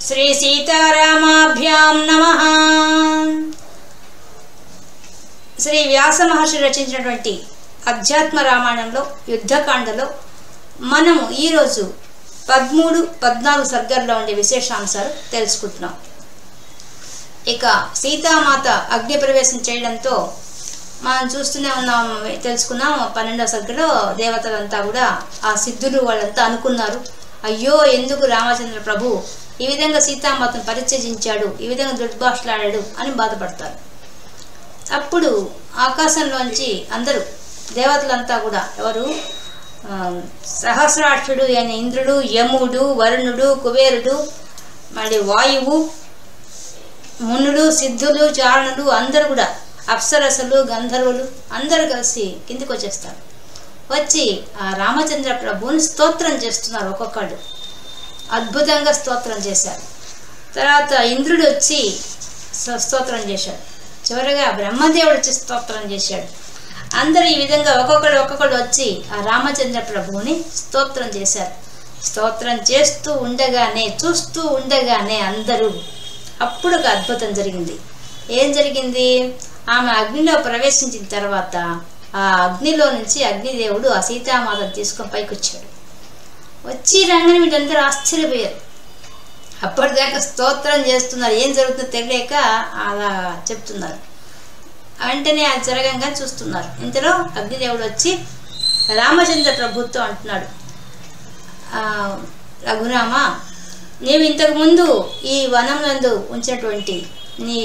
శ్రీ సీతారామాభ్యాం నమః. శ్రీ వ్యాస మహర్షి రచించినటువంటి అధ్యాత్మ రామాయణంలో యుద్ధకాండలో మనము ఈరోజు 13, 14 సర్గల్లో ఉండే విశేషాంశాలు తెలుసుకుంటున్నాం. ఇక సీతామాత అగ్ని ప్రవేశం చేయడంతో మనం చూస్తూనే ఉన్నాం, తెలుసుకున్నాం. 12వ సర్గలో దేవతలంతా కూడా ఆ సిద్ధులు వాళ్ళంతా అనుకున్నారు, అయ్యో ఎందుకు రామచంద్ర ప్రభు ఈ విధంగా సీతామాతను పరిత్యజించాడు, ఈ విధంగా దుర్భాషలాడాడు అని బాధపడతారు. అప్పుడు ఆకాశంలోంచి అందరూ దేవతలంతా కూడా, ఎవరు, సహస్రాక్షుడు అయిన ఇంద్రుడు, యముడు, వరుణుడు, కుబేరుడు, మళ్ళీ వాయువు, మునులు, సిద్ధులు, చారణులు అందరూ కూడా, అప్సరసలు, గంధర్వులు అందరూ కలిసి కిందికి వచ్చేస్తారు. వచ్చి ఆ రామచంద్ర ప్రభువుని స్తోత్రం చేస్తున్నారు. ఒక్కొక్కళ్ళు అద్భుతంగా స్తోత్రం చేశారు. తర్వాత ఇంద్రుడు వచ్చి స్తోత్రం చేశాడు. చివరిగా బ్రహ్మదేవుడు వచ్చి స్తోత్రం చేశాడు. అందరూ ఈ విధంగా ఒక్కొక్కడు వచ్చి ఆ రామచంద్ర ప్రభువుని స్తోత్రం చేశారు. స్తోత్రం చేస్తూ ఉండగానే, చూస్తూ ఉండగానే అందరూ, అప్పుడు ఒక అద్భుతం జరిగింది. ఏం జరిగింది? ఆమె అగ్నిలో ప్రవేశించిన తర్వాత ఆ అగ్నిలో నుంచి అగ్నిదేవుడు ఆ సీతామాతను తీసుకొని పైకి వచ్చాడు. వచ్చి రాగానే వీళ్ళందరూ ఆశ్చర్యపోయారు. అప్పటిదాకా స్తోత్రం చేస్తున్నారు, ఏం జరుగుతుందో తెలియక అలా చెప్తున్నారు. వెంటనే అది జరగంగా చూస్తున్నారు. ఇంతలో అగ్నిదేవుడు వచ్చి రామచంద్ర ప్రభుతో అంటున్నాడు, రఘురామ, నీవు ఇంతకుముందు ఈ వనం నందు ఉంచినటువంటి నీ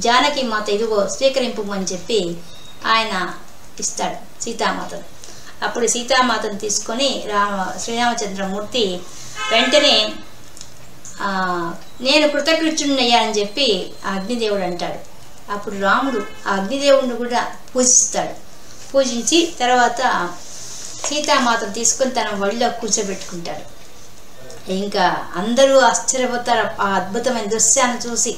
జానకి మాత ఇదిగో స్వీకరింపు అని చెప్పి ఆయన ఇస్తాడు సీతామాతను. అప్పుడు సీతామాతను తీసుకొని శ్రీరామచంద్రమూర్తి వెంటనే నేను కృతకృత్యుడయ్యానని చెప్పి ఆ అగ్నిదేవుడు అంటాడు. అప్పుడు రాముడు ఆ అగ్నిదేవుడిని కూడా పూజిస్తాడు. పూజించి తర్వాత సీతామాతను తీసుకొని తన ఒళ్ళో కూర్చోబెట్టుకుంటాడు. ఇంకా అందరూ ఆశ్చర్యపోతారు ఆ అద్భుతమైన దృశ్యాన్ని చూసి.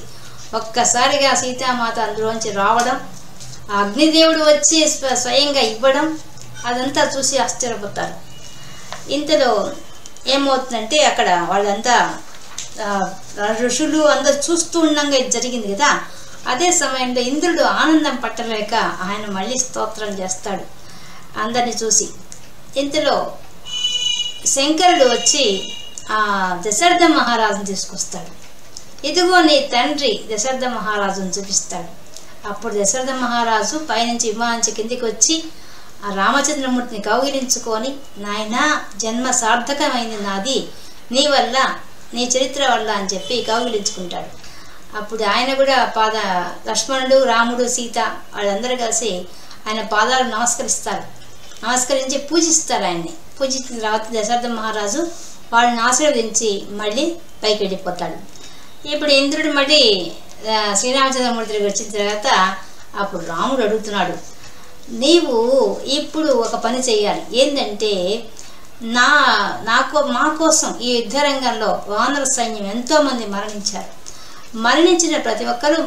ఒక్కసారిగా సీతామాత అందులోంచి రావడం, ఆ అగ్నిదేవుడు వచ్చి స్వయంగా ఇవ్వడం, అదంతా చూసి ఆశ్చర్యపోతారు. ఇంతలో ఏమవుతుందంటే అక్కడ వాళ్ళంతా ఋషులు అందరూ చూస్తూ ఉండగా ఇది జరిగింది కదా. అదే సమయంలో ఇంద్రుడు ఆనందం పట్టలేక ఆయన మళ్ళీ స్తోత్రం చేస్తాడు అందరిని చూసి. ఇంతలో శంకరుడు వచ్చి ఆ దశరథ మహారాజును తీసుకొస్తాడు. ఇదిగో నీ తండ్రి దశరథ మహారాజును చూపిస్తాడు. అప్పుడు దశరథ మహారాజు పైనుంచి విమానించి కిందికి వచ్చి ఆ రామచంద్రమూర్తిని కౌగిలించుకొని, నాయనా జన్మ సార్థకమైంది నాది నీ వల్ల, నీ చరిత్ర వల్ల అని చెప్పి కౌగిలించుకుంటాడు. అప్పుడు ఆయన కూడా లక్ష్మణుడు, రాముడు, సీత వాళ్ళందరూ కలిసి ఆయన పాదాలు నమస్కరిస్తారు. నమస్కరించి పూజిస్తారు ఆయన్ని. పూజించిన తర్వాత దశరథ మహారాజు వాళ్ళని ఆశీర్వదించి మళ్ళీ పైకి వెళ్ళిపోతాడు. ఇప్పుడు ఇంద్రుడు మళ్ళీ శ్రీరామచంద్రమూర్తికి వచ్చిన తర్వాత అప్పుడు రాముడు అడుగుతున్నాడు, నీవు ఇప్పుడు ఒక పని చేయాలి. ఏంటంటే మా కోసం ఈ యుద్ధరంగంలో వానర సైన్యం ఎంతోమంది మరణించారు. మరణించిన ప్రతి ఒక్కరూ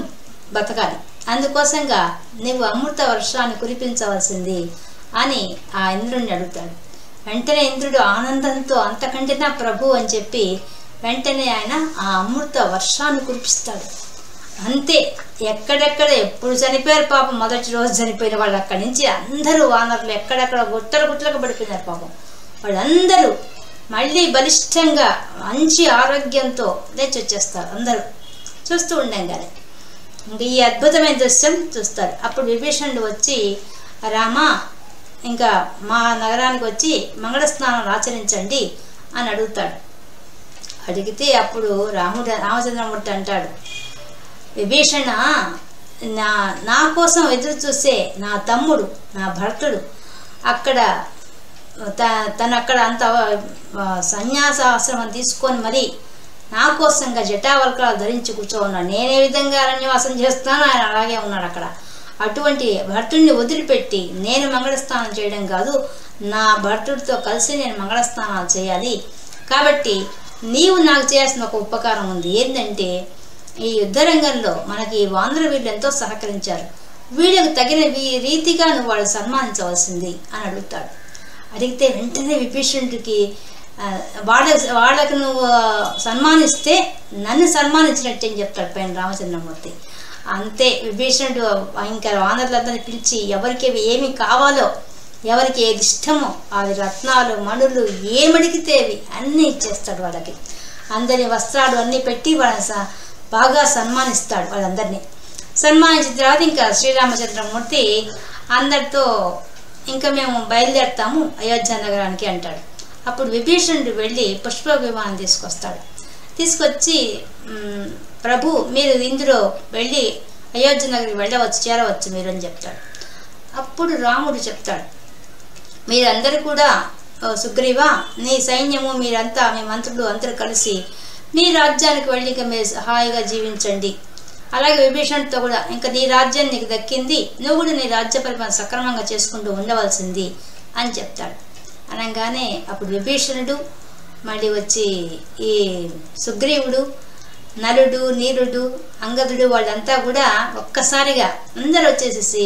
బతకాలి. అందుకోసంగా నీవు అమృత వర్షాన్ని కురిపించవలసింది అని ఆ ఇంద్రుడిని అడుగుతాడు. వెంటనే ఇంద్రుడు ఆనందంతో, అంతకంటే నా ప్రభు అని చెప్పి వెంటనే ఆయన ఆ అమృత వర్షాన్ని కురిపిస్తాడు. అంతే, ఎక్కడెక్కడ ఎప్పుడు చనిపోయారు పాపం. మొదటి రోజు చనిపోయిన వాళ్ళు అక్కడి నుంచి అందరూ వానరులు ఎక్కడెక్కడ గుట్టలకు పడిపోయినారు పాపం. వాళ్ళందరూ మళ్ళీ బలిష్టంగా మంచి ఆరోగ్యంతో లేచి వచ్చేస్తారు. అందరూ చూస్తూ ఉండంగానే ఇంకా ఈ అద్భుతమైన దృశ్యం చూస్తారు. అప్పుడు విభీషణుడు వచ్చి, రామా, ఇంకా మా నగరానికి వచ్చి మంగళ స్నానం ఆచరించండి అని అడుగుతాడు. అడిగితే అప్పుడు రామచంద్రమూర్తి అంటాడు, విభీషణ, నా కోసం ఎదురు చూసే నా తమ్ముడు, నా భర్తుడు అక్కడ తనక్కడ అంత సన్యాసాశ్రమం తీసుకొని మరి నా కోసంగా జటావల్కలు ధరించి కూర్చో ఉన్నాడు. నేనే విధంగా అరణ్యవాసం చేస్తున్నాను, ఆయన అలాగే ఉన్నాడు అక్కడ. అటువంటి భర్తుడిని వదిలిపెట్టి నేను మంగళస్నానం చేయడం కాదు, నా భర్తుడితో కలిసి నేను మంగళస్నానాలు చేయాలి. కాబట్టి నీవు నాకు చేయాల్సిన ఒక ఉపకారం ఉంది. ఏంటంటే ఈ యుద్ధరంగంలో మనకి వానర వీళ్ళు ఎంతో సహకరించారు, వీళ్ళకు తగిన రీతిగా నువ్వు వాళ్ళు సన్మానించవలసింది అని అడుగుతాడు. అడిగితే వెంటనే విభీషణుడికి వాళ్ళకు నువ్వు సన్మానిస్తే నన్ను సన్మానించినట్టు అని చెప్తాడు పైన రామచంద్రమూర్తి. అంతే విభీషణుడు ఇంకా వానరులందరినీ పిలిచి ఎవరికి ఏమి కావాలో, ఎవరికి ఏది ఇష్టమో అవి రత్నాలు మణులు ఏమడిగితేవి అన్నీ ఇచ్చేస్తాడు వాళ్ళకి. అందరి వస్త్రాలు అన్నీ పెట్టి వాళ్ళని బాగా సన్మానిస్తాడు. వాళ్ళందరినీ సన్మానించిన తర్వాత ఇంకా శ్రీరామచంద్రమూర్తి అందరితో ఇంకా మేము బయలుదేరుతాము అయోధ్య నగరానికి అంటాడు. అప్పుడు విభీషణుడు వెళ్ళి పుష్ప విమానం తీసుకొచ్చి ప్రభు మీరు ఇందులో వెళ్ళి అయోధ్య నగరికి వెళ్ళవచ్చు, చేరవచ్చు మీరు అని చెప్తాడు. అప్పుడు రాముడు చెప్తాడు, మీరందరూ కూడా సుగ్రీవా నీ సైన్యము మీరంతా మీ మంత్రులు అందరూ కలిసి నీ రాజ్యానికి వెళ్ళి ఇంకా మీరు హాయిగా జీవించండి. అలాగే విభీషణుడితో కూడా ఇంకా నీ రాజ్యం నీకు దక్కింది, నువ్వు కూడా నీ రాజ్య పరిపాలన సక్రమంగా చేసుకుంటూ ఉండవలసింది అని చెప్తాడు. అనగానే అప్పుడు విభీషణుడు మళ్ళీ వచ్చి ఈ సుగ్రీవుడు, నలుడు, నీరుడు, అంగదుడు వాళ్ళంతా కూడా ఒక్కసారిగా అందరూ వచ్చేసేసి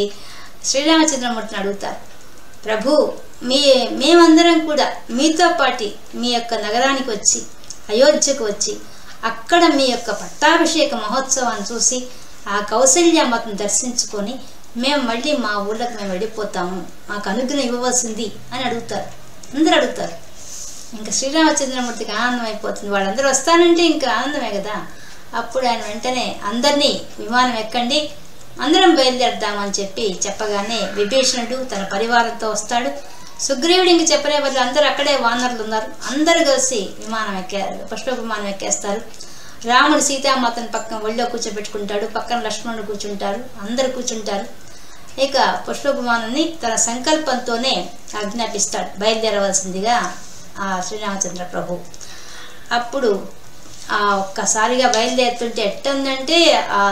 శ్రీరామచంద్రమూర్తిని అడుగుతారు, ప్రభు మేమందరం కూడా మీతో పాటి మీ యొక్క నగరానికి వచ్చి అయోధ్యకు వచ్చి అక్కడ మీ యొక్క పట్టాభిషేక మహోత్సవాన్ని చూసి ఆ కౌసల్యామాతను దర్శించుకొని మేము మళ్ళీ మా ఊళ్ళకి మేము వెళ్ళిపోతాము, మాకు అనుగ్రహం ఇవ్వవలసింది అని అడుగుతారు. అందరూ అడుగుతారు. ఇంకా శ్రీరామచంద్రమూర్తికి ఆనందం అయిపోతుంది. వాళ్ళందరూ వస్తానంటే ఇంకా ఆనందమే కదా. అప్పుడు ఆయన వెంటనే అందరినీ విమానం ఎక్కండి, అందరం బయలుదేరదామని చెప్పగానే విభీషణుడు తన పరివారంతో వస్తాడు. సుగ్రీవుడు ఇంక చెప్పలే వాళ్ళు అందరూ అక్కడే వానరులు ఉన్నారు. అందరూ కలిసి పుష్ప విమానం ఎక్కేస్తారు. రాముడు సీతామాతను పక్కన ఒళ్ళో కూర్చోబెట్టుకుంటాడు, పక్కన లక్ష్మణుడు కూర్చుంటారు, అందరు కూర్చుంటారు. ఇక పుష్ప విమానాన్ని తన సంకల్పంతోనే ఆజ్ఞాపిస్తాడు బయలుదేరవలసిందిగా ఆ శ్రీరామచంద్ర ప్రభు. అప్పుడు ఒక్కసారిగా బయలుదేరుతుంటే ఎట్టుందంటే ఆ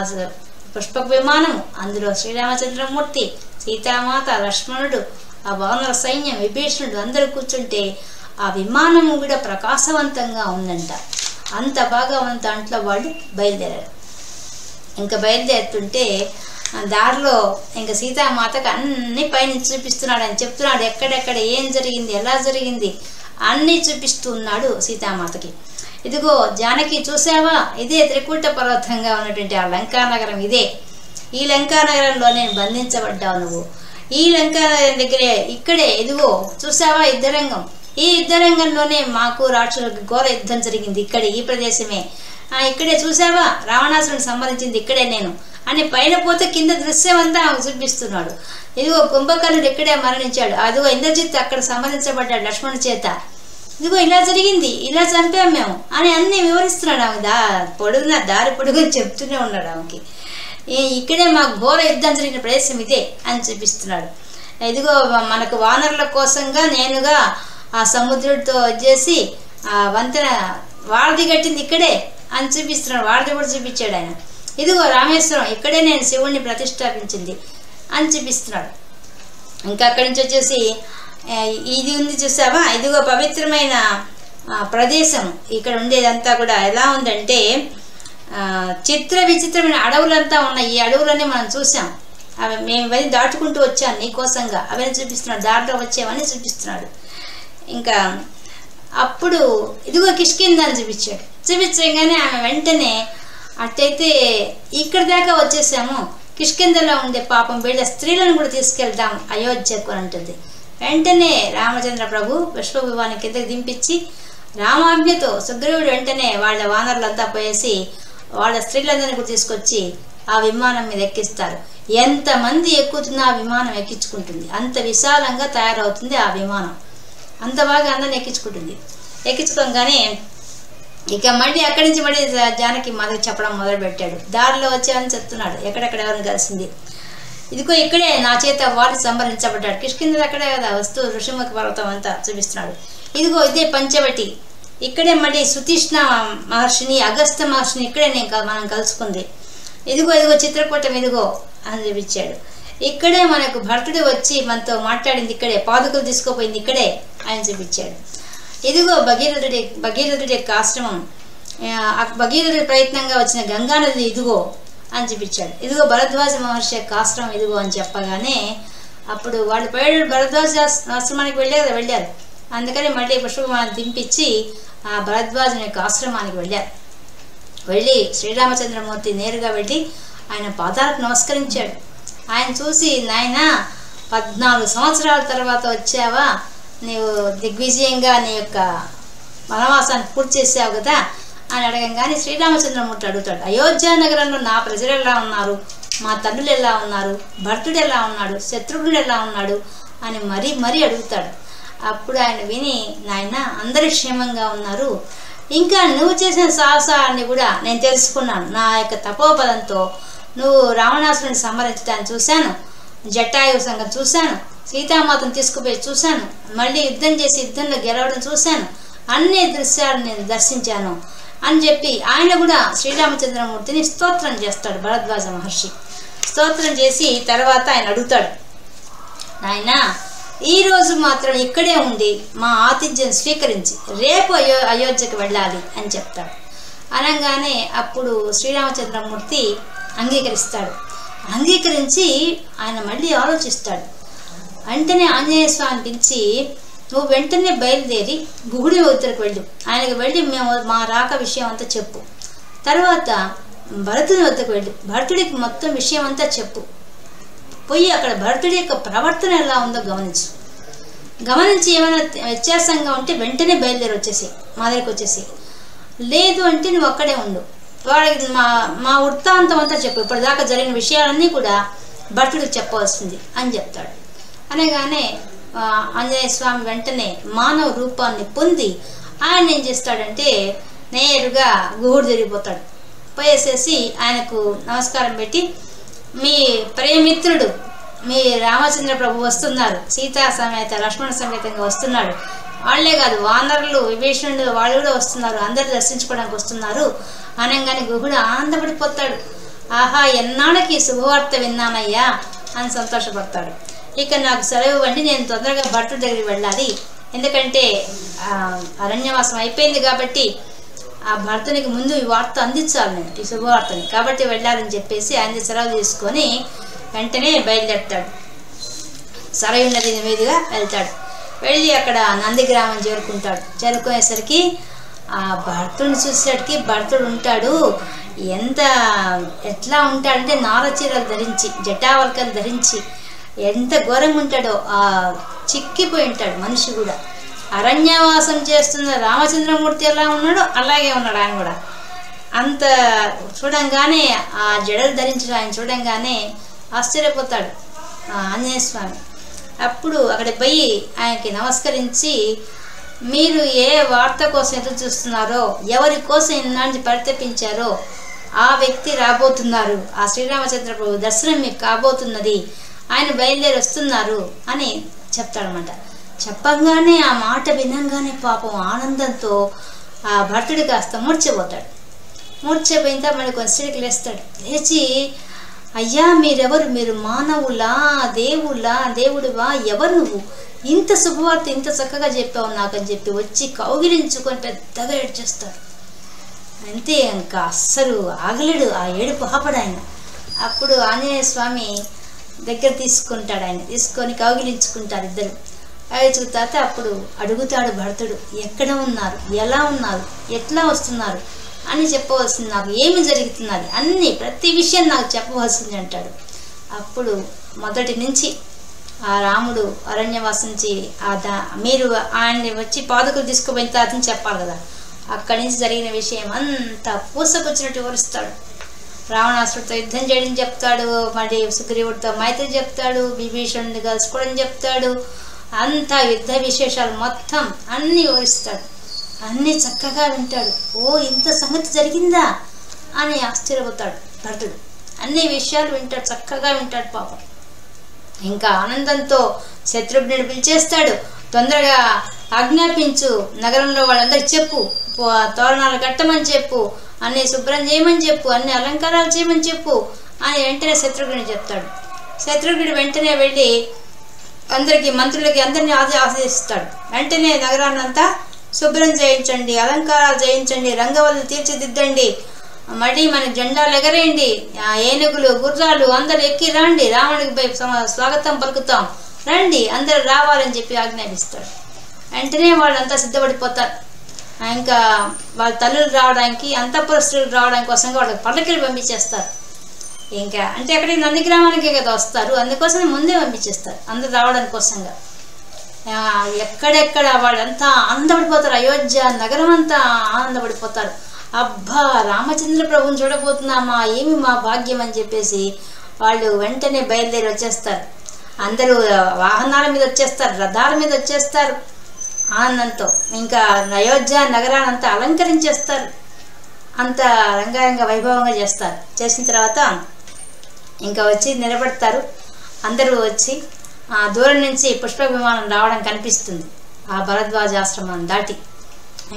పుష్పక విమానం, అందులో శ్రీరామచంద్రమూర్తి, సీతామాత, లక్ష్మణుడు, ఆ వానర సైన్యం, విభీషణుడు అందరూ కూర్చుంటే ఆ విమానం కూడా ప్రకాశవంతంగా ఉందంట. అంత బాగా ఉన్న దాంట్లో వాళ్ళు బయలుదేరారు. ఇంకా బయలుదేరుతుంటే దారిలో ఇంకా సీతామాతకు అన్ని పైనుంచి చూపిస్తున్నాడు అని చెప్తున్నాడు. ఎక్కడెక్కడ ఏం జరిగింది, ఎలా జరిగింది అన్నీ చూపిస్తూ ఉన్నాడు సీతామాతకి. ఇదిగో జానకి చూసావా, ఇదే త్రికూట పర్వతంగా ఉన్నటువంటి ఆ లంకానగరం ఇదే. ఈ లంకానగరంలో నేను బంధించబడ్డావు నువ్వు. ఈ లంకానగరం దగ్గరే ఇక్కడే ఇదిగో చూసావా యుద్ధరంగం, ఈ యుద్ధరంగంలోనే మాకు రాక్షసులకు ఘోర యుద్ధం జరిగింది ఇక్కడే, ఈ ప్రదేశమే. ఇక్కడే చూసావా రావణాసురుని సంహరించింది ఇక్కడే నేను అని పైన పోతే కింద దృశ్యం అంతా చూపిస్తున్నాడు. ఇదిగో కుంభకర్ణుడు ఇక్కడే మరణించాడు, అదిగో ఇంద్రజిత్ అక్కడ సంహరించబడ్డాడు లక్ష్మణుడి చేత, ఇదిగో ఇలా జరిగింది, ఇలా చంపాం మేము అని అన్నీ వివరిస్తున్నాడు. ఆమె దారి పొడుగుని చెప్తూనే ఉన్నాడు ఆమెకి. ఇక్కడే మాకు ఘోర యుద్ధం జరిగిన ప్రదేశం ఇదే అని చూపిస్తున్నాడు. ఇదిగో మనకు వానరుల కోసంగా నేనుగా ఆ సముద్రుడితో వచ్చేసి ఆ వంతెన వారధి కట్టింది ఇక్కడే అని చూపిస్తున్నాడు. వారధి కూడా చూపించాడు ఆయన. ఇదిగో రామేశ్వరం ఇక్కడే నేను శివుణ్ణి ప్రతిష్టాపించింది అని చూపిస్తున్నాడు. ఇంకా అక్కడి నుంచి వచ్చేసి ఇది ఉంది చూసావా, ఇదిగో పవిత్రమైన ప్రదేశం, ఇక్కడ ఉండేదంతా కూడా ఎలా ఉందంటే చిత్ర విచిత్రమైన అడవులంతా ఉన్నాయి. ఈ అడవులన్నీ మనం చూసాం, అవి మేము ఇవన్నీ దాటుకుంటూ వచ్చాను నీకోసంగా, అవన్నీ చూపిస్తున్నాడు. దాంట్లో వచ్చేవన్నీ చూపిస్తున్నాడు. ఇంకా అప్పుడు ఇదిగో కిష్కింద అని చూపించగానే ఆమె వెంటనే అట్టయితే ఇక్కడ దాకా వచ్చేసాము, కిష్కిందలో ఉండే పాపం వీళ్ళ స్త్రీలను కూడా తీసుకెళ్దాం అయోధ్యకు అని అంటుంది. వెంటనే రామచంద్ర ప్రభు పుష్ప విమానం కిందకి దింపించి రామాజ్ఞతో సుగ్రీవుడు వెంటనే వాళ్ళ వానరులంతా పోయేసి వాళ్ళ స్త్రీలందరినీ కూడా తీసుకొచ్చి ఆ విమానం మీద ఎక్కిస్తారు. ఎంతమంది ఎక్కుతున్నా ఆ విమానం ఎక్కించుకుంటుంది, అంత విశాలంగా తయారవుతుంది ఆ విమానం, అంత బాగా అందరిని ఎక్కించుకుంటుంది. ఎక్కించుకోగానే ఇక మళ్ళీ అక్కడి నుంచి మళ్ళీ జానకి మొదలు చెప్పడం మొదలుపెట్టాడు. దారిలో వచ్చామని చెప్తున్నాడు, ఎక్కడెక్కడ ఎవరిని కలిసింది, ఇదిగో ఇక్కడే నా చేత వాడు సంహరించబడ్డాడు, కిష్కింద అక్కడే కదా వస్తూ ఋషిముఖ పర్వతం అంతా చూపిస్తున్నాడు. ఇదిగో ఇదే పంచవటి, ఇక్కడే మళ్ళీ సుతీష్ణ మహర్షిని, అగస్త్య మహర్షిని ఇక్కడే మనం కలుసుకుంది. ఇదిగో ఇదిగో చిత్రకూటం ఇదిగో అని చూపించాడు. ఇక్కడే మనకు భరతుడు వచ్చి మనతో మాట్లాడింది ఇక్కడే, పాదుకలు తీసుకోపోయింది ఇక్కడే అని చూపించాడు. ఇదిగో భగీరథుడి యొక్క ఆశ్రమం, భగీరథుడి ప్రయత్నంగా వచ్చిన గంగానది ఇదిగో అని చూపించాడు. ఇదిగో భరద్వాజ మహర్షి యొక్క ఆశ్రమం ఇదిగో అని చెప్పగానే అప్పుడు వాళ్ళు భరద్వాజ ఆశ్రమానికి వెళ్ళారు. అందుకని మళ్ళీ పుష్పవిమానం దింపించి ఆ భరద్వాజుని యొక్క ఆశ్రమానికి వెళ్ళారు. వెళ్ళి శ్రీరామచంద్రమూర్తి నేరుగా వెళ్ళి ఆయన పాదాలకు నమస్కరించాడు. ఆయన చూసి, నాయన 14 సంవత్సరాల తర్వాత వచ్చావా, నీవు దిగ్విజయంగా నీ యొక్క వనవాసాన్ని పూర్తి చేసావు కదా అని అడగంగానే శ్రీరామచంద్రమూర్తి అడుగుతాడు, అయోధ్య నగరంలో నా ప్రజలు ఎలా ఉన్నారు, మా తండ్రులు ఎలా ఉన్నారు, భరతుడు ఎలా ఉన్నాడు, శత్రుఘ్నుడు ఎలా ఉన్నాడు అని మరీ అడుగుతాడు. అప్పుడు ఆయన విని, నాయన అందరూ క్షేమంగా ఉన్నారు, ఇంకా నువ్వు చేసిన సాహసాన్ని కూడా నేను తెలుసుకున్నాను. నా యొక్క తపోబలంతో నువ్వు రావణాసురుని సంహరించడాన్ని చూశాను, జటాయువు సంగతి చూశాను, సీతామాతను తీసుకుపోయి చూశాను, మళ్ళీ యుద్ధం చేసి యుద్ధంలో గెలవడం చూశాను, అన్ని దృశ్యాలు నేను దర్శించాను అని చెప్పి ఆయన కూడా శ్రీరామచంద్రమూర్తిని స్తోత్రం చేస్తాడు. భరద్వాజ మహర్షి స్తోత్రం చేసి తర్వాత ఆయన అడుగుతాడు, నాయన ఈరోజు మాత్రం ఇక్కడే ఉండి మా ఆతిథ్యం స్వీకరించి రేపు అయోధ్యకు వెళ్ళాలి అని చెప్తాడు. అనగానే అప్పుడు శ్రీరామచంద్రమూర్తి అంగీకరిస్తాడు. అంగీకరించి ఆయన మళ్ళీ ఆలోచిస్తాడు. వెంటనే ఆంజనేయ స్వామిని పిలిచి, నువ్వు వెంటనే బయలుదేరి గుహుడి వద్దకు వెళ్ళు, ఆయనకు వెళ్ళి మేము మా రాక విషయం అంతా చెప్పు. తర్వాత భరతుని వద్దకు వెళ్ళు, భరతుడికి మొత్తం విషయం అంతా చెప్పు. పోయి అక్కడ భరతుడి యొక్క ప్రవర్తన ఎలా ఉందో గమనించి ఏమైనా వ్యత్యాసంగా ఉంటే వెంటనే బయలుదేరి వచ్చేసి మా దగ్గరికి వచ్చేసి, లేదు అంటే నువ్వు అక్కడే ఉండు, వాడికి మా వృత్తాంతం అంతా చెప్పు, ఇప్పటిదాకా జరిగిన విషయాలన్నీ కూడా భరతుడికి చెప్పవలసింది అని చెప్తాడు. అనగానే ఆంజనేయ స్వామి వెంటనే మానవ రూపాన్ని పొంది ఆయన ఏం చేస్తాడంటే నేరుగా గుహుడు తిరిగిపోతాడు. పోయేసేసి ఆయనకు నమస్కారం పెట్టి, మీ ప్రియమిత్రుడు మీ రామచంద్ర ప్రభు వస్తున్నారు, సీతా సమేత లక్ష్మణ సమేతంగా వస్తున్నాడు, వాళ్లే కాదు వానరులు విభీషణుడు వాళ్ళు కూడా వస్తున్నారు, అందరు దర్శించుకోవడానికి వస్తున్నారు అనగానే గుహుడు ఆనందపడిపోతాడు. ఆహా, ఎన్నాళ్ళకి శుభవార్త విన్నానయ్యా అని సంతోషపడతాడు. ఇక నాకు సెలవు ఇవ్వండి, నేను తొందరగా భరతుడి దగ్గరికి వెళ్ళాలి, ఎందుకంటే అరణ్యవాసం అయిపోయింది కాబట్టి ఆ భరతునికి ముందు ఈ వార్త అందించాలి నేను, ఈ శుభవార్తని, కాబట్టి వెళ్ళాలని చెప్పేసి ఆయన సెలవు తీసుకొని వెంటనే బయలుదేరుతాడు. సరయు నది మీదుగా వెళ్తాడు. వెళ్ళి అక్కడ నందిగ్రామం చేరుకునేసరికి ఆ భరతుడిని చూసేసరికి భరతుడు ఉంటాడు, ఎట్లా ఉంటాడంటే నారచీరలు ధరించి జటావల్కలు ధరించి ఎంత ఘోరంగా ఉంటాడో, ఆ చిక్కిపోయి ఉంటాడు మనిషి కూడా. అరణ్యవాసం చేస్తున్న రామచంద్రమూర్తి ఎలా ఉన్నాడో అలాగే ఉన్నాడు ఆయన కూడా. అంత చూడంగానే ఆ జడలు ధరించడం ఆయన చూడంగానే ఆశ్చర్యపోతాడు ఆంజనేయ స్వామి. అప్పుడు అక్కడ పోయి ఆయనకి నమస్కరించి, మీరు ఏ వార్త కోసం ఎదురు చూస్తున్నారో, ఎవరి కోసం ఇన్నాళ్ళు పరితపించారో ఆ వ్యక్తి రాబోతున్నారు, ఆ శ్రీరామచంద్ర ప్రభు దర్శనం మీకు కాబోతున్నది, ఆయన బయలుదేరి వస్తున్నారు అని చెప్తాడనమాట. చెప్పంగానే ఆ మాట వినంగానే పాపం ఆనందంతో ఆ భరతుడు కాస్త మూర్ఛపోతాడు. మూర్ఛపోయిన తర్వాత మళ్ళీ కొంచెంసేపు లేస్తాడు. లేచి, అయ్యా మీరెవరు, మీరు మానవులా దేవుడివా, ఎవరు నువ్వు, ఇంత శుభవార్త ఇంత చక్కగా చెప్పావు నాకని చెప్పి వచ్చి కౌగిలించుకొని పెద్దగా ఏడ్చేస్తాడు. అంతే, ఇంకా అస్సలు ఆగలేడు, ఆ ఏడుపు ఆపడు ఆయన. అప్పుడు ఆంజనేయ స్వామి దగ్గర తీసుకుంటాడు, ఆయన తీసుకొని కౌగిలించుకుంటారు ఇద్దరు. కౌగిలించుకున్న తర్వాత అప్పుడు అడుగుతాడు భరతుడు, ఎక్కడ ఉన్నారు, ఎలా ఉన్నారు, ఎట్లా వస్తున్నారు అని చెప్పవలసింది, నాకు ఏమి జరుగుతున్నది అన్నీ ప్రతి విషయం నాకు చెప్పవలసింది అంటాడు. అప్పుడు మొదటి నుంచి ఆ రాముడు అరణ్యవాసం నుంచి మీరు ఆయన్ని వచ్చి పాదుకులు తీసుకుపోయిన తర్వాత చెప్పాలి కదా, అక్కడి నుంచి జరిగిన విషయం అంతా పూసకొచ్చినట్టు వివరిస్తాడు. రావణాసుడితో యుద్ధం చేయడం చెప్తాడు, మళ్ళీ సుగ్రీవుడితో మైత్రి చెప్తాడు, విభీషణుడిని కలుసుకోవడం చెప్తాడు, అంతా యుద్ధ విశేషాలు మొత్తం అన్నీ వివరిస్తాడు. అన్నీ చక్కగా వింటాడు. ఓ, ఇంత సంగతి జరిగిందా అని ఆశ్చర్యపోతాడు భరతుడు. అన్ని విషయాలు వింటాడు, చక్కగా వింటాడు పాపం. ఇంకా ఆనందంతో శత్రుఘ్నుడిని పిలిచేస్తాడు, తొందరగా ఆజ్ఞాపించు, నగరంలో వాళ్ళందరికి చెప్పు, తోరణాలు కట్టమని చెప్పు, అన్నీ శుభ్రం చేయమని చెప్పు, అన్ని అలంకారాలు చేయమని చెప్పు అని వెంటనే శత్రుఘ్నుడు చెప్తాడు. శత్రుఘ్నుడు వెంటనే వెళ్ళి అందరికీ మంత్రులకి అందరినీ ఆదేశిస్తాడు. వెంటనే నగరాన్నంతా శుభ్రం చేయించండి, అలంకారాలు చేయించండి, రంగవల్లులు తీర్చిదిద్దండి, మళ్ళీ మన జెండాలు ఎగరేయండి, ఏనుగులు గుర్రాలు అందరు ఎక్కి రండి, రావణుడికి స్వాగతం పలుకుతాం, రండి అందరు రావాలని చెప్పి ఆజ్ఞాపిస్తాడు. వెంటనే వాళ్ళంతా సిద్ధపడిపోతారు. ఇంకా వాళ్ళ తల్లులు రావడానికి అంతఃపురస్తులు రావడానికి కోసంగా వాళ్ళకి పల్లకిలు పంపించేస్తారు. ఇంకా అంటే అక్కడికి నందిగ్రామానికే కదా వస్తారు, అందుకోసమే ముందే పంపించేస్తారు అందరు రావడానికి కోసంగా. ఎక్కడెక్కడ వాళ్ళంతా ఆనందపడిపోతారు, అయోధ్య నగరం అంతా ఆనందపడిపోతారు. అబ్బా రామచంద్ర ప్రభుని చూడబోతున్నామా, ఏమి మా భాగ్యం అని చెప్పేసి వాళ్ళు వెంటనే బయలుదేరి వచ్చేస్తారు. అందరూ వాహనాల మీద వచ్చేస్తారు, రథాల మీద వచ్చేస్తారు ఆనందంతో. ఇంకా అయోధ్య నగరాన్ని అంతా అలంకరించేస్తారు, అంత రంగారంగ వైభవంగా చేస్తారు. చేసిన తర్వాత ఇంకా వచ్చి నిలబడతారు. అందరూ వచ్చి దూరం నుంచి పుష్ప విమానం రావడం కనిపిస్తుంది ఆ భరద్వాజాశ్రమం దాటి.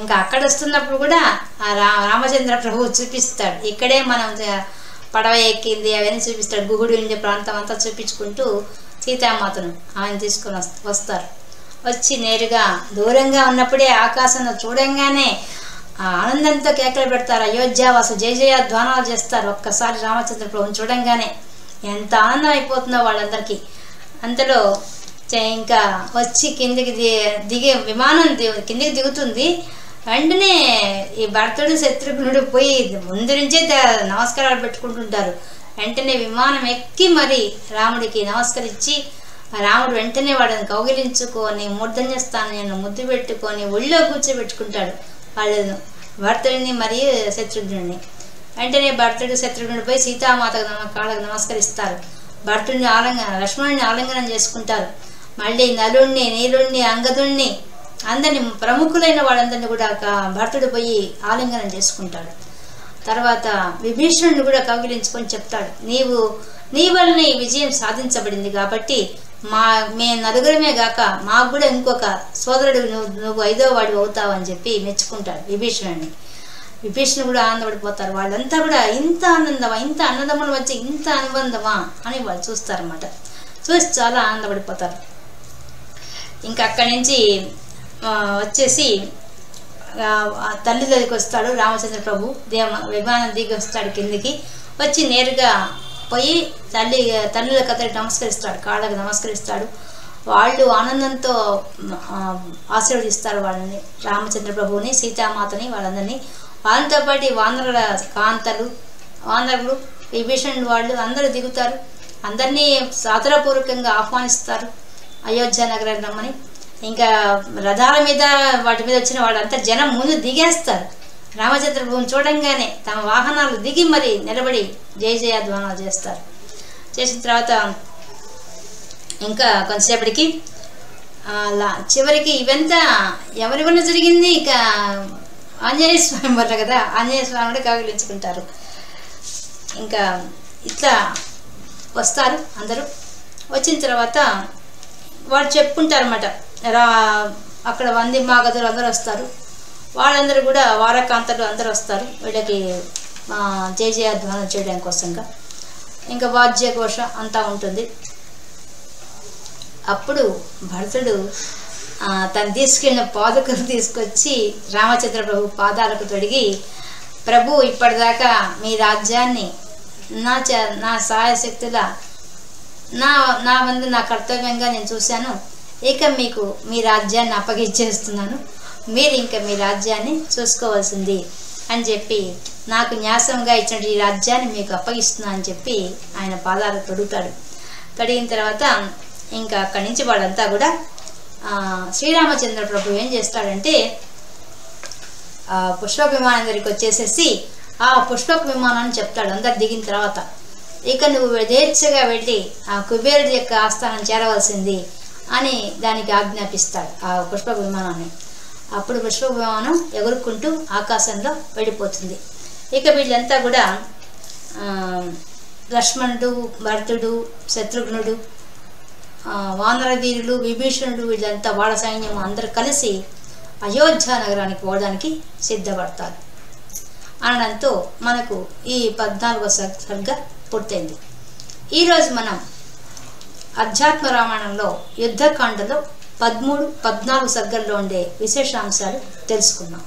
ఇంకా అక్కడ వస్తున్నప్పుడు కూడా ఆ రామచంద్ర ప్రభువు చూపిస్తాడు, ఇక్కడే మనం పడవ ఎక్కింది అవన్నీ చూపిస్తాడు. గుహుడు ఉండే ప్రాంతం అంతా చూపించుకుంటూ సీతామాతను ఆయన తీసుకొని వస్తారు. వచ్చి నేరుగా దూరంగా ఉన్నప్పుడే ఆకాశంలో చూడంగానే ఆనందంతో కేకలు పెడతారు. అయోధ్యావాసు జయ జయ ధ్వానాలు చేస్తారు. ఒక్కసారి రామచంద్ర ప్రభుని చూడంగానే ఎంత ఆనందం అయిపోతుందో వాళ్ళందరికీ. అంతలో ఇంకా వచ్చి కిందికి దిగే విమానం కిందికి దిగుతుంది. వెంటనే ఈ భరతుడు శత్రుఘ్నుడు పోయి ముందు నుంచే నమస్కారాలు పెట్టుకుంటుంటారు. వెంటనే విమానం ఎక్కి మరి రాముడికి నమస్కరించి రాముడు వెంటనే వాడిని కౌగిలించుకొని మూర్ధన్య స్థానాన్ని ముద్దు పెట్టుకొని ఒళ్ళో కూర్చోబెట్టుకుంటాడు వాళ్ళను, భరతుడిని మరియు శత్రుఘ్నుడిని. వెంటనే భరతుడు శత్రుఘ్నుడు పోయి సీతామాత కాళ్ళకు నమస్కరిస్తారు. భరతుడిని లక్ష్మణుడిని ఆలింగనం చేసుకుంటారు. మళ్ళీ నలుణ్ణి, నీలుణ్ణి, అంగదుణ్ణి అందరిని ప్రముఖులైన వాళ్ళందరినీ కూడా భరతుడు పోయి ఆలింగనం చేసుకుంటాడు. తర్వాత విభీషణుడిని కూడా కౌగిలించుకొని చెప్తాడు, నీ వలన ఈ విజయం సాధించబడింది కాబట్టి మేము నలుగురమే గాక మాకు కూడా ఇంకొక సోదరుడు నువ్వు 5వ వాడు అవుతావు అని చెప్పి మెచ్చుకుంటాడు విభీషణుడిని. విభీషణుడు కూడా ఆనందపడిపోతారు. వాళ్ళంతా కూడా ఇంత ఆనందమా, ఇంత అన్నదమ్ముల మధ్య ఇంత అనుబంధమా అని వాళ్ళు చూస్తారన్నమాట. చూసి చాలా ఆనందపడిపోతారు. ఇంకా అక్కడి నుంచి వచ్చేసి తల్లి దగ్గరికి వస్తాడు రామచంద్ర ప్రభు. విమానం దిగి వస్తాడు కిందికి. వచ్చి నేరుగా పోయి తల్లుల కథకి నమస్కరిస్తాడు, కాళ్ళకి నమస్కరిస్తాడు. వాళ్ళు ఆనందంతో ఆశీర్వదిస్తారు వాళ్ళని, రామచంద్ర ప్రభువుని, సీతామాతని, వాళ్ళందరినీ. వాళ్ళతో పాటు వానరుల వానరులు విభీషణుడు వాళ్ళు అందరూ దిగుతారు. అందరినీ సాదరపూర్వకంగా ఆహ్వానిస్తారు అయోధ్య నగరాన్ని రమ్మని. ఇంకా రథాల మీద వాటి మీద వచ్చిన వాళ్ళంతా జనం ముందు దిగేస్తారు. రామచంద్ర ప్రభువుని చూడంగానే తమ వాహనాలు దిగి మరి నిలబడి జయ జయధ్వానాలు చేస్తారు. చేసిన తర్వాత ఇంకా కొంతసేపటికి చివరికి ఇవంతా ఎవరి వల్ల జరిగింది, ఇక ఆంజనేయ స్వామి వల్ల కదా. ఆంజనేయ స్వామి కూడా కౌగిలించుకుంటారు. ఇంకా ఇట్లా వస్తారు అందరూ. వచ్చిన తర్వాత వాళ్ళు చెప్పుకుంటారన్నమాట. అక్కడ వంది మాగదులు అందరూ వస్తారు. వాళ్ళందరూ కూడా వారకాంతలు అందరూ వస్తారు వీళ్ళకి జయ జయధ్వానం చేయడం కోసంగా. ఇంకా వాద్యఘోష అంతా ఉంటుంది. అప్పుడు భరతుడు తను తీసుకెళ్ళిన పాదుకలు తీసుకొచ్చి రామచంద్ర ప్రభు పాదాలకు తొడిగి, ప్రభు ఇప్పటిదాకా మీ రాజ్యాన్ని నా సహాయశక్తుల నా ముందు నా కర్తవ్యంగా నేను చూశాను. ఇక మీకు మీ రాజ్యాన్ని అప్పగిచ్చేస్తున్నాను, మీరు ఇంకా మీ రాజ్యాన్ని చూసుకోవాల్సింది అని చెప్పి, నాకు న్యాసంగా ఇచ్చిన ఈ రాజ్యాన్ని మీకు అప్పగిస్తున్నా అని చెప్పి ఆయన పాదాలు తొడుగుతాడు. తొడిగిన తర్వాత ఇంకా అక్కడి నుంచి వాళ్ళంతా కూడా శ్రీరామచంద్ర ప్రభు ఏం చేస్తాడంటే పుష్పక విమానం దగ్గరికి వచ్చేసేసి ఆ పుష్పక విమానాన్ని చెప్తాడు అందరు దిగిన తర్వాత. ఇక నువ్వు యథేచ్ఛగా వెళ్ళి ఆ కుబేరుడి యొక్క ఆస్థానం చేరవలసింది అని దానికి ఆజ్ఞాపిస్తాడు ఆ పుష్పక విమానాన్ని. అప్పుడు పుష్పక విమానం ఎగురుకుంటూ ఆకాశంలో వెళ్ళిపోతుంది. ఇక వీళ్ళంతా కూడా లక్ష్మణుడు, భరతుడు, శత్రుఘ్నుడు, వానరవీరులు, విభీషణుడు, వీళ్ళంతా వాళ్ళ సైన్యం అందరూ కలిసి అయోధ్య నగరానికి పోవడానికి సిద్ధపడతారు. అనడంతో మనకు ఈ 14వ సర్గ పూర్తయింది. ఈరోజు మనం అధ్యాత్మ రామాయణంలో యుద్ధకాండలో 13, 14 సర్గల్లో ఉండే విశేషాంశాలు తెలుసుకున్నాం.